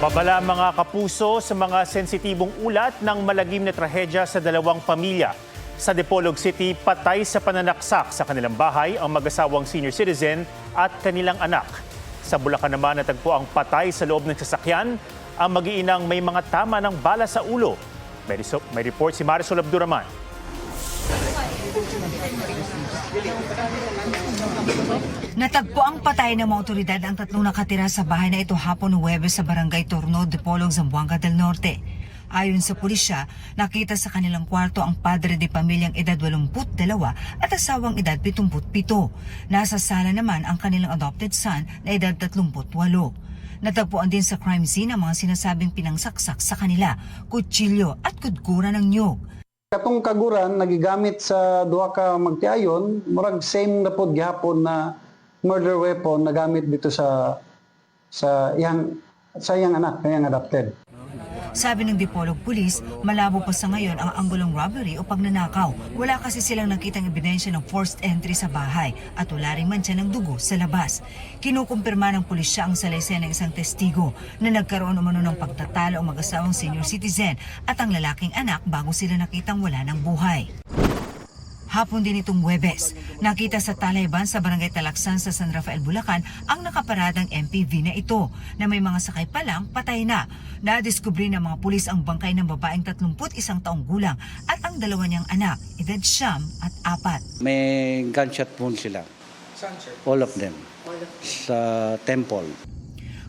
Babala mga kapuso sa mga sensitibong ulat ng malagim na trahedya sa dalawang pamilya. Sa Dipolog City, patay sa pananaksak sa kanilang bahay ang mag-asawang senior citizen at kanilang anak. Sa Bulacan naman natagpo ang patay sa loob ng sasakyan ang mag-iinang may mga tama ng bala sa ulo. May report si Marisol Abduraman. Natagpo ang patay ng mga otoridad ang tatlong nakatira sa bahay na ito hapon ng Huwebes sa Barangay Torno, Dipolog, Zamboanga del Norte. Ayon sa pulisya, nakita sa kanilang kwarto ang padre de pamilyang edad 82 at asawang edad 77. Nasa sala naman ang kanilang adopted son na edad 38. Natagpuan din sa crime scene ang mga sinasabing pinangsaksak sa kanila, kutsilyo at kudkura ng niyog. Katong kaguran nagigamit sa duha ka magtiayon, murag same na pod gihapon na murder weapon na gamit dito sa iyang anak, kanyang adopted. Sabi ng Dipolog Police, malabo pa sa ngayon ang anggulong robbery o pagnanakaw. Wala kasi silang nakitang ebidensya ng forced entry sa bahay at wala rin mantsa ng dugo sa labas. Kinukumpirma ng pulisya ang salaysay ng isang testigo na nagkaroon umano ng pagtatalo ang mag-asawang senior citizen at ang lalaking anak bago sila nakitang wala ng buhay. Hapon din itong Huwebes, nakita sa Talayban sa Barangay Talaksan sa San Rafael, Bulacan ang nakaparadang MPV na ito na may mga sakay pa lang patay na. Nadiskubre ng mga pulis ang bangkay ng babaeng 31 taong gulang at ang dalawa niyang anak, edad 9 at 4. May gunshot wound sila. All of them. Sa temple.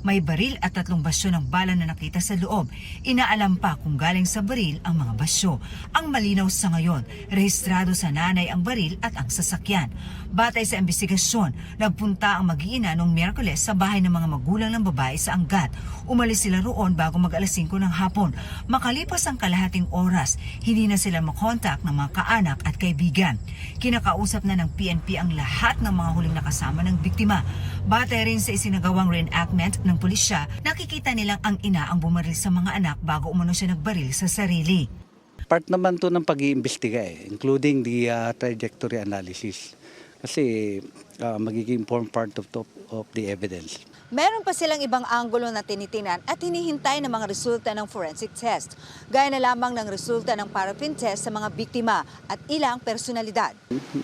May baril at 3 basyo ng bala na nakita sa loob. Inaalam pa kung galing sa baril ang mga basyo. Ang malinaw sa ngayon, rehistrado sa nanay ang baril at ang sasakyan. Batay sa investigasyon, nagpunta ang mag-iina noong Miyerkules sa bahay ng mga magulang ng babae sa Angat. Umalis sila roon bago mag-alas 5 ng hapon. Makalipas ang kalahating oras, hindi na sila makontak ng mga kaanak at kaibigan. Kinakausap na ng PNP ang lahat ng mga huling nakasama ng biktima. Batay rin sa isinagawang reenactment ng pulisya, nakikita nilang ang ina ang bumaril sa mga anak bago umano siya nagbaril sa sarili. Part naman to ng pag-iimbestiga including the trajectory analysis. Kasi magiging form part of the evidence. Meron pa silang ibang anggulo na tinitinan at hinihintay ng mga resulta ng forensic test. Gaya na lamang ng resulta ng paraffin test sa mga biktima at ilang personalidad.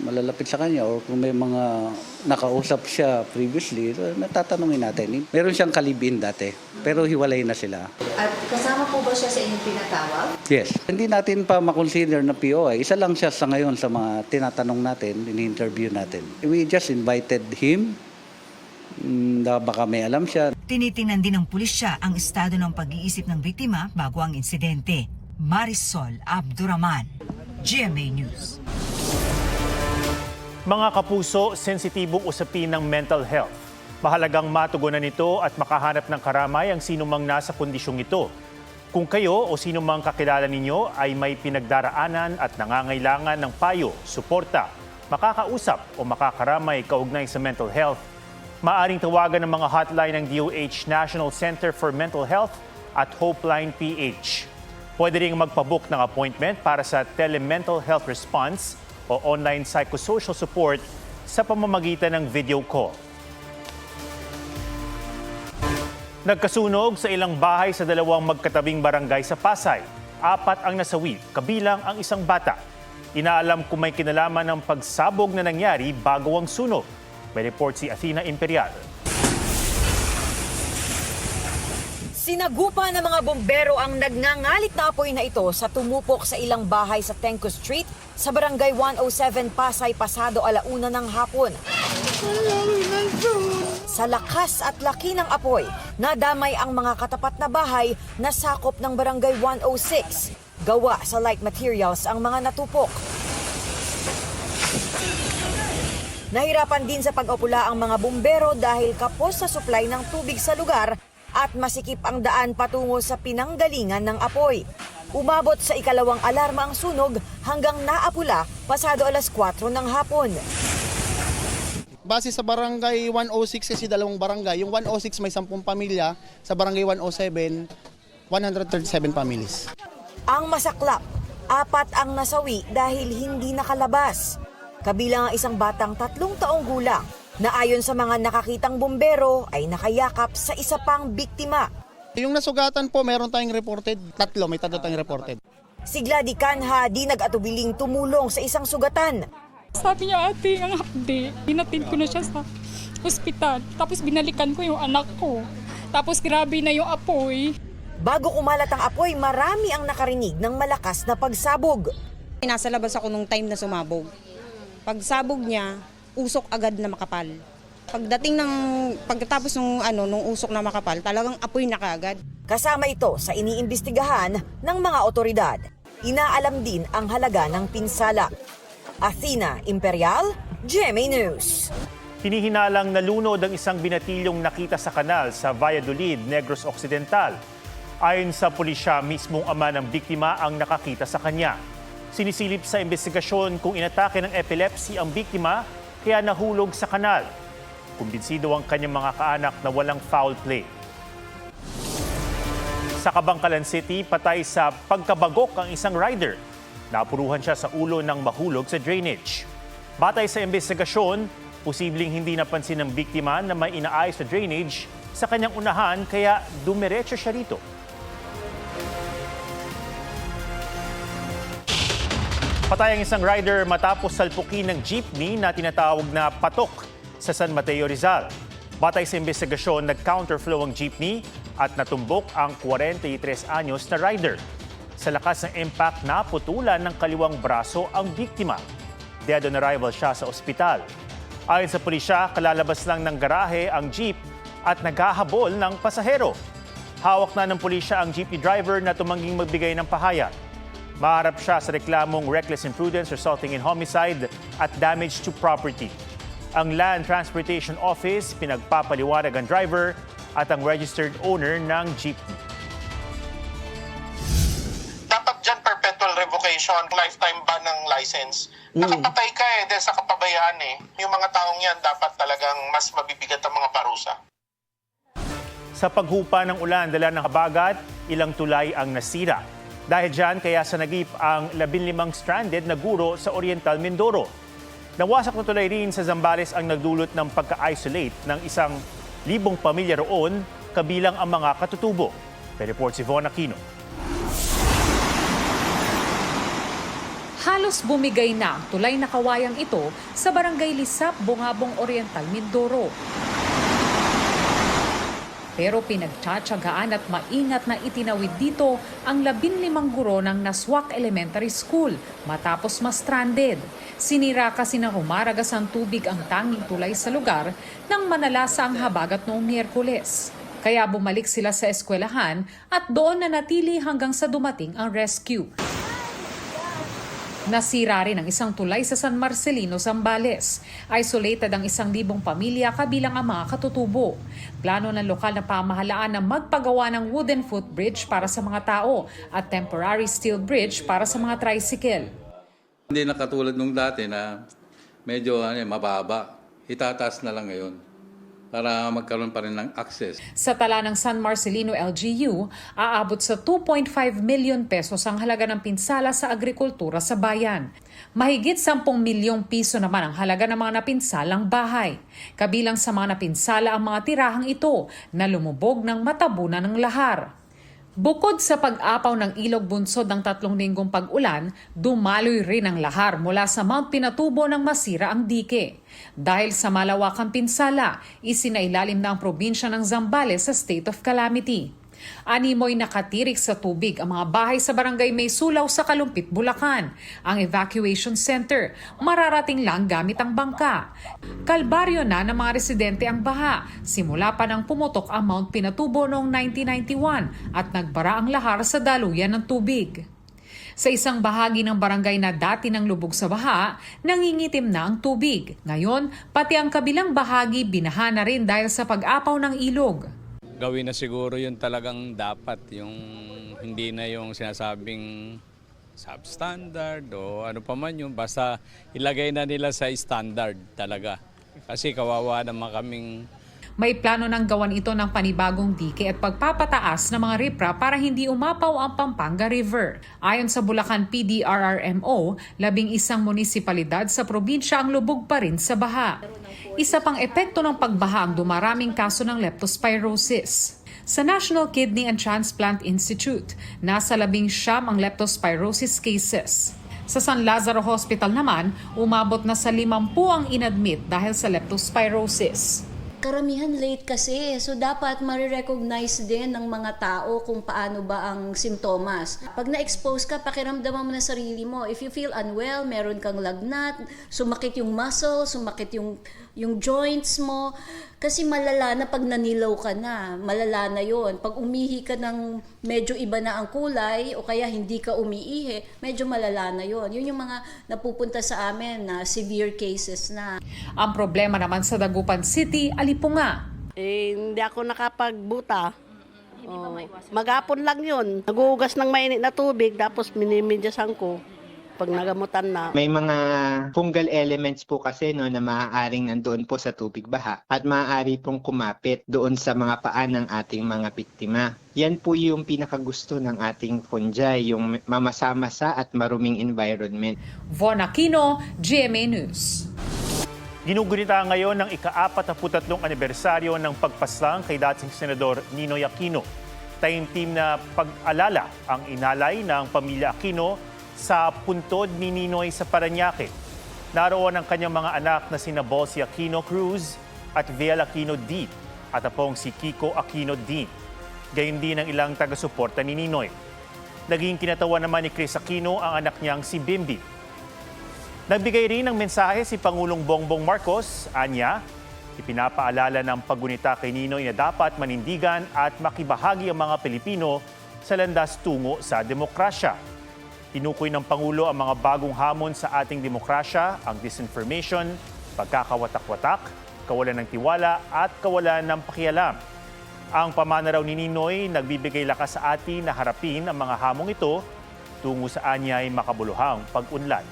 Malalapit sa kanya o kung may mga nakausap siya previously, natatanungin natin. Meron siyang kalibin dati, pero hiwalay na sila. At kasama po ba siya sa inyong pinatawag? Yes. Hindi natin pa makonsider na POI. Isa lang siya sa ngayon sa mga tinatanong natin, in-interview natin. We just invited him. Baka may alam siya. Tinitingnan din ng pulisya ang estado ng pag-iisip ng biktima bago ang insidente. Marisol Abduraman, GMA News. Mga kapuso, sensitibong usapin ng mental health. Mahalagang matugunan ito at makahanap ng karamay ang sinumang nasa kondisyong ito. Kung kayo o sinumang kakilala ninyo ay may pinagdaraanan at nangangailangan ng payo, suporta, makakausap o makakaramay kaugnay sa mental health, maaring tawagan ng mga hotline ng DOH National Center for Mental Health at Hopeline PH. Pwede ring magpabook ng appointment para sa Telemental Health Response o online psychosocial support sa pamamagitan ng video call. Nagkasunog sa ilang bahay sa dalawang magkatabing barangay sa Pasay. 4 ang nasawi, kabilang ang isang bata. Inaalam kung may kinalaman ng pagsabog na nangyari bago ang sunog. May report si Athena Imperial. Sinagupa ng mga bombero ang nagngangalit na apoy na ito sa tumupok sa ilang bahay sa Tenco Street sa Barangay 107 Pasay pasado 1:00 ng hapon. Sa lakas at laki ng apoy, nadamay ang mga katapat na bahay na sakop ng Barangay 106. Gawa sa light materials ang mga natupok. Nahirapan din sa pag-upula ang mga bumbero dahil kapos sa supply ng tubig sa lugar at masikip ang daan patungo sa pinanggalingan ng apoy. Umabot sa ikalawang alarma ang sunog hanggang naapula pasado 4:00 ng hapon. Base sa barangay 106 kasi dalawang barangay, yung 106 may 10 pamilya, sa barangay 107, 137 families. Ang masaklap, 4 ang nasawi dahil hindi nakalabas. Kabilang ang isang batang 3 taong gulang na ayon sa mga nakakitang bumbero ay nakayakap sa isa pang biktima. Yung nasugatan po, meron tayong reported. May tatlo tayong reported. Si Gladys Canha di nag-atubiling tumulong sa isang sugatan. Sabi niya, ate, ang hapde. Hinatid ko na siya sa ospital. Tapos binalikan ko yung anak ko. Tapos grabe na yung apoy. Bago kumalat ang apoy, marami ang nakarinig ng malakas na pagsabog. Nasa labas ako nung time na sumabog. Pagsabog niya, usok agad na makapal. Pagkatapos nung usok na makapal, talagang apoy na kaagad. Kasama ito sa iniimbestigahan ng mga otoridad. Inaalam din ang halaga ng pinsala. Athena Imperial, GMA News. Hinihinalang nalunod ang isang binatilyong nakita sa kanal sa Valladolid, Negros Occidental. Ayon sa pulisya, mismong ama ng biktima ang nakakita sa kanya. Sinisilip sa investigasyon kung inatake ng epilepsy ang biktima kaya nahulog sa kanal. Kumbinsido ang kanyang mga kaanak na walang foul play. Sa Kabangkalan City, patay sa pagkabagok ang isang rider. Napuruhan siya sa ulo ng mahulog sa drainage. Batay sa investigasyon, posibleng hindi napansin ng biktima na may inaayos sa drainage sa kanyang unahan kaya dumiretso siya rito. Patay ang isang rider matapos salpukin ng jeepney na tinatawag na patok sa San Mateo, Rizal. Batay sa investigasyon, nag-counterflow ang jeepney at natumbok ang 43 anyos na rider. Sa lakas ng impact, naputulan ng kaliwang braso ang biktima. Dead on arrival siya sa ospital. Ayon sa pulisya, kalalabas lang ng garahe ang jeep at naghahabol ng pasahero. Hawak na ng pulisya ang jeepney driver na tumangging magbigay ng pahayag. Maharap siya sa reklamong reckless imprudence resulting in homicide at damage to property. Ang Land Transportation Office pinagpapaliwanag ang driver at ang registered owner ng jeepney. Dapat dyan perpetual revocation, lifetime ban ng license. Nakapatay ka dahil sa kapabayaan Yung mga taong yan dapat talagang mas mabibigat ang mga parusa. Sa paghupa ng ulan dala ng habagat, ilang tulay ang nasira. Dahil dyan, kaya sanagip ang 15 stranded na guro sa Oriental Mindoro. Nawasak na tulay rin sa Zambales ang nagdulot ng pagka-isolate ng 1,000 pamilya roon, kabilang ang mga katutubo. Report si Von Aquino. Halos bumigay na ang tulay na kawayang ito sa Barangay Lisap, Bungabong, Oriental, Mindoro. Pero pinagtsatsagaan at maingat na itinawid dito ang 15 guro ng Naswak Elementary School matapos ma-stranded. Sinira kasi ng humaragas ang tubig ang tanging tulay sa lugar nang manalasa ang habagat noong Miyerkules. Kaya bumalik sila sa eskwelahan at doon na natili hanggang sa dumating ang rescue. Nasira rin ang isang tulay sa San Marcelino, Zambales. Isolated ang 1,000 pamilya kabilang ang mga katutubo. Plano ng lokal na pamahalaan na magpagawa ng wooden footbridge para sa mga tao at temporary steel bridge para sa mga tricycle. Hindi na katulad nung dati na medyo mababa. Itataas na lang ngayon para magkaroon pa rin ng access. Sa tala ng San Marcelino LGU, aabot sa 2.5 million pesos ang halaga ng pinsala sa agrikultura sa bayan. Mahigit 10 milyong piso naman ang halaga ng mga napinsalang bahay. Kabilang sa mga napinsala ang mga tirahang ito na lumubog ng matabunan ng lahar. Bukod sa pag-apaw ng ilog bunsod ng 3 linggong pag-ulan, dumaloy rin ang lahar mula sa Mount Pinatubo nang masira ang dike. Dahil sa malawakang pinsala, isinailalim na ang probinsya ng Zambales sa state of calamity. Animoy nakatirik sa tubig ang mga bahay sa barangay May Sulaw sa Kalumpit, Bulacan. Ang evacuation center, mararating lang gamit ang bangka. Kalbaryo na ng mga residente ang baha, simula pa nang pumutok ang Mount Pinatubo noong 1991 at nagbara ang lahar sa daluyan ng tubig. Sa isang bahagi ng barangay na dati nang lubog sa baha, nangingitim na ang tubig. Ngayon, pati ang kabilang bahagi binaha na rin dahil sa pag-apaw ng ilog. Gawin na siguro yun talagang dapat, yung hindi na yung sinasabing substandard o ano pa man yun, basta ilagay na nila sa standard talaga. Kasi kawawa naman kaming... May plano ng gawan ito ng panibagong dike at pagpapataas ng mga ripra para hindi umapaw ang Pampanga River. Ayon sa Bulacan PDRRMO, 11 munisipalidad sa probinsya ang lubog pa rin sa baha. Isa pang epekto ng pagbaha ang dumaraming kaso ng leptospirosis. Sa National Kidney and Transplant Institute, nasa 19 ang leptospirosis cases. Sa San Lazaro Hospital naman, umabot na sa 50 ang inadmit dahil sa leptospirosis. Karamihan late kasi, so dapat marirecognize din ng mga tao kung paano ba ang simptomas. Pag na-expose ka, pakiramdaman mo na sarili mo. If you feel unwell, meron kang lagnat, sumakit yung muscle, sumakit yung joints mo. Kasi malala na pag nanilaw ka na, malala na yon. Pag umihi ka ng medyo iba na ang kulay o kaya hindi ka umiihi, medyo malala na yon. Yun yung mga napupunta sa amin na severe cases na. Ang problema naman sa Dagupan City, Alipunga. Hindi ako nakapagbuta. Maghapon lang yun. Naguhugas ng mainit na tubig tapos minimidyasan ko pag nagamutan na. May mga fungal elements po kasi na maaaring nandoon po sa tubig baha at maaari pong kumapit doon sa mga paa ng ating mga biktima. Yan po yung pinakagusto ng ating fungi, yung mamasa-masa at maruming environment. Von Aquino, GMA News. Ginugunita ngayon ng ika-43 anibersaryo ng pagpaslang kay dating Senador Ninoy Aquino. Taimtim na pag-alala ang inalay ng pamilya Aquino sa puntod ni Ninoy sa Parañaque. Naroon ang kanyang mga anak na sina Bossy Aquino Cruz at Veel Aquino Dean at apong si Kiko Aquino Dean. Gayon din ang ilang taga-suporta ni Ninoy. Naging kinatawa naman ni Chris Aquino ang anak niyang si Bimbi. Nagbigay rin ng mensahe si Pangulong Bongbong Marcos. Anya, ipinapaalala ng paggunita kay Ninoy na dapat manindigan at makibahagi ang mga Pilipino sa landas tungo sa demokrasya. Tinukoy ng Pangulo ang mga bagong hamon sa ating demokrasya, ang disinformation, pagkakawatak-watak, kawalan ng tiwala at kawalan ng pakialam. Ang pamana raw ni Ninoy nagbibigay lakas sa atin na harapin ang mga hamong ito tungo sa anyay makabuluhang pag-unlad.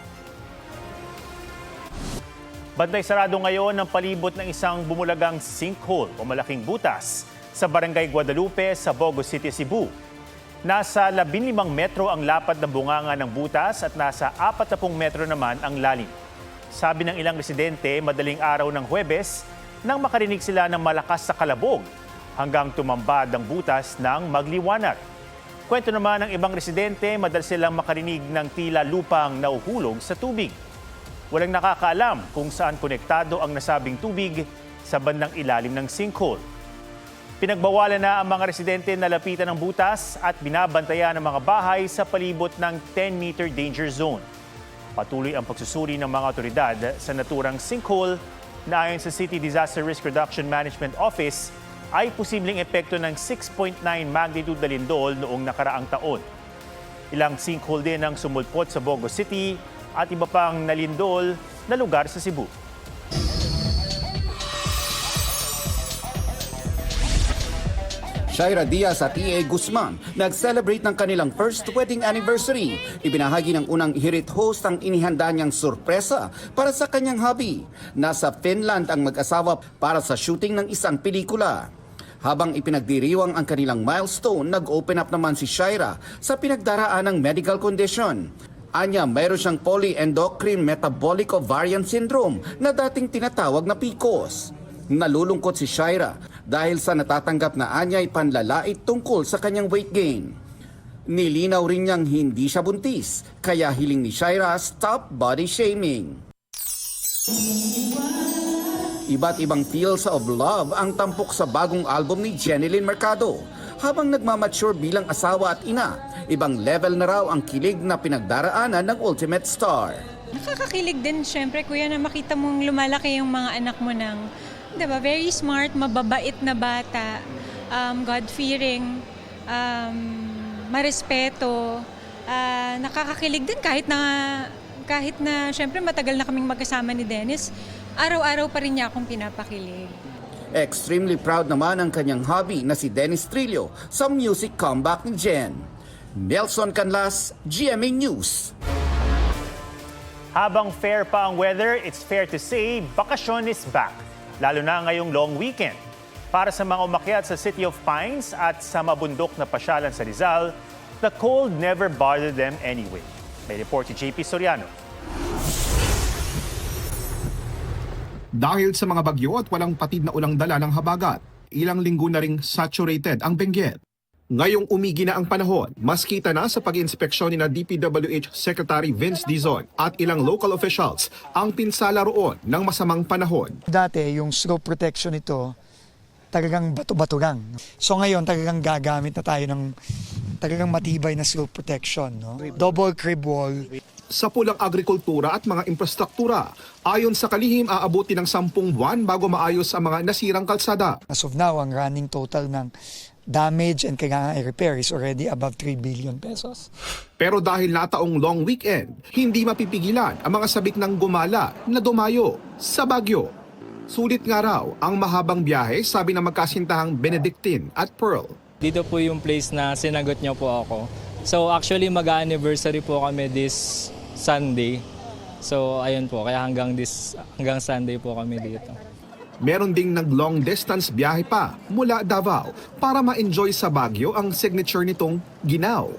Bantay sarado ngayon ang palibot ng isang bumulagang sinkhole o malaking butas sa Barangay Guadalupe sa Bogo City, Cebu. Nasa 15 metro ang lapad na bunganga ng butas at nasa 40 metro naman ang lalim. Sabi ng ilang residente, madaling araw ng Huwebes nang makarinig sila ng malakas sa kalabog hanggang tumambad ang butas ng magliwanag. Kwento naman ng ibang residente, madalas silang makarinig ng tila lupang nauhulog sa tubig. Walang nakakaalam kung saan konektado ang nasabing tubig sa bandang ilalim ng sinkhole. Pinagbawalan na ang mga residente na lapitan ng butas at binabantayan ang mga bahay sa palibot ng 10-meter danger zone. Patuloy ang pagsusuri ng mga otoridad sa naturang sinkhole na ayon sa City Disaster Risk Reduction Management Office ay posibleng epekto ng 6.9 magnitude na lindol noong nakaraang taon. Ilang sinkhole din ang sumulpot sa Bogo City at iba pang nalindol na lugar sa Cebu. Shaira Diaz at E.A. Guzman nag-celebrate ng kanilang first wedding anniversary. Ibinahagi ng unang hirit host ang inihanda niyang sorpresa para sa kanyang hubby. Nasa Finland ang mag-asawa para sa shooting ng isang pelikula. Habang ipinagdiriwang ang kanilang milestone, nag-open up naman si Shaira sa pinagdaraan ng medical condition. Anya, mayroon siyang polyendocrine metabolic ovarian syndrome na dating tinatawag na PCOS. Nalulungkot si Shaira dahil sa natatanggap na anya'y panlalait tungkol sa kanyang weight gain. Nilinaw rin niyang hindi siya buntis, kaya hiling ni Shaira stop body shaming. Iba't ibang feels of love ang tampok sa bagong album ni Jeneline Mercado. Habang nagmamature bilang asawa at ina, ibang level na raw ang kilig na pinagdaraanan ng ultimate star. Nakakakilig din syempre kuya na makita mong lumalaki yung mga anak mo ng, diba, very smart, mababait na bata, God-fearing, marespeto. Nakakakilig din kahit na syempre matagal na kaming magkasama ni Dennis, araw-araw pa rin niya akong pinapakilig. Extremely proud naman ang kanyang hubby na si Dennis Trillo sa music comeback ni Jen. Nelson Canlas, GMA News. Habang fair pa ang weather, it's fair to say bakasyon is back. Lalo na ngayong long weekend. Para sa mga umakyat sa City of Pines at sa mabundok na pasyalan sa Rizal, the cold never bothered them anyway. May report si JP Soriano. Dahil sa mga bagyo at walang patid na ulang dala ng habagat, ilang linggo na ring saturated ang Benguet. Ngayong umigi na ang panahon, mas kita na sa pag-inspeksyon ni na DPWH Secretary Vince Dizon at ilang local officials ang pinsala roon ng masamang panahon. Dati, yung slope protection ito, talagang bato-bato lang. So ngayon, talagang gagamit na tayo ng talagang matibay na slope protection. No? Double crib wall. Sa pulang agrikultura at mga infrastruktura, ayon sa kalihim, aabuti ng 10 buwan bago maayos ang mga nasirang kalsada. As of now, ang running total ng damage and kailangan i-repair is already above 3 billion pesos. Pero dahil nataong long weekend, hindi mapipigilan ang mga sabik ng gumala na dumayo sa Baguio. Sulit nga raw ang mahabang biyahe, sabi ng magkasintahang Benedictine at Pearl. Dito po yung place na sinagot niyo po ako. So actually mag-anniversary po kami this Sunday. So ayun po, kaya hanggang Sunday po kami dito. Meron ding nag-long distance biyahe pa mula Davao para ma-enjoy sa Baguio ang signature nitong ginaw.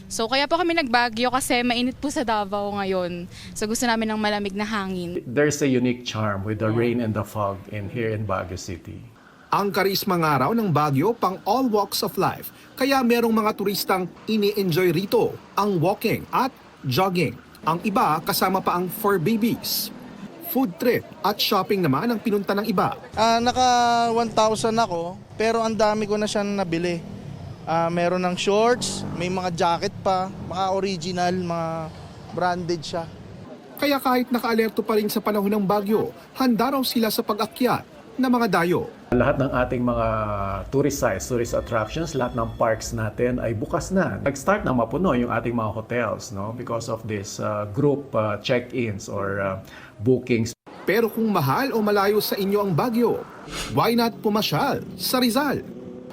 So kaya po kami nag-Baguio kasi mainit po sa Davao ngayon. So gusto namin ng malamig na hangin. There's a unique charm with the rain and the fog here in Baguio City. Ang karisma nga raw ng Baguio pang all walks of life. Kaya merong mga turistang ini-enjoy rito ang walking at jogging. Ang iba kasama pa ang fur babies. Food trip at shopping naman ang pinunta ng iba. Naka 1,000 ako, pero ang dami ko na siyang nabili. Meron ng shorts, may mga jacket pa, mga original, mga branded siya. Kaya kahit naka-alerto pa rin sa panahon ng bagyo, handa raw sila sa pag-akyat ng mga dayo. Lahat ng ating mga tourist sites, tourist attractions, lahat ng parks natin ay bukas na. Nag-start na mapuno yung ating mga hotels, no, because of this group check-ins or bookings. Pero kung mahal o malayo sa inyo ang Baguio, why not pumasyal sa Rizal?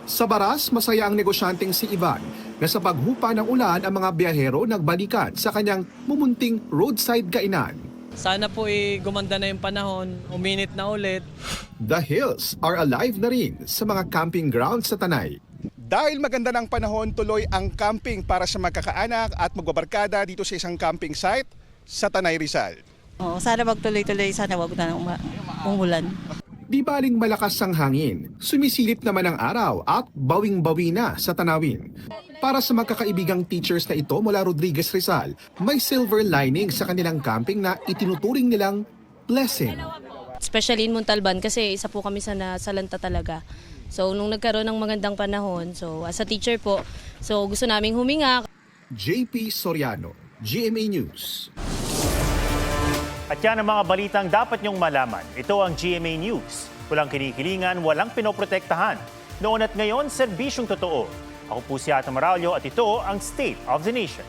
Sa Baras, masaya ang negosyanteng si Ivan na sa paghupa ng ulan ang mga biyahero nagbalikan sa kanyang mumunting roadside kainan. Sana po gumanda na yung panahon, uminit na ulit. The hills are alive na rin sa mga camping grounds sa Tanay. Dahil maganda ng panahon, tuloy ang camping para sa magkakaanak at magbabarkada dito sa isang camping site sa Tanay, Rizal. Sana magtuloy-tuloy, sana wag na umulan. Di baling malakas ang hangin, sumisilip naman ang araw at bawing-bawi na sa tanawin. Para sa magkakaibigang teachers na ito mula Rodriguez, Rizal, may silver lining sa kanilang camping na itinuturing nilang blessing. Especially in Montalban kasi isa po kami sa nasalanta talaga. So nung nagkaroon ng magandang panahon, so as a teacher po, so gusto naming huminga. JP Soriano, GMA News. At yan ang mga balitang dapat niyong malaman. Ito ang GMA News. Walang kinikilingan, walang pinoprotektahan. Noon at ngayon, serbisyong totoo. Ako po si Ata Maralio at ito ang State of the Nation.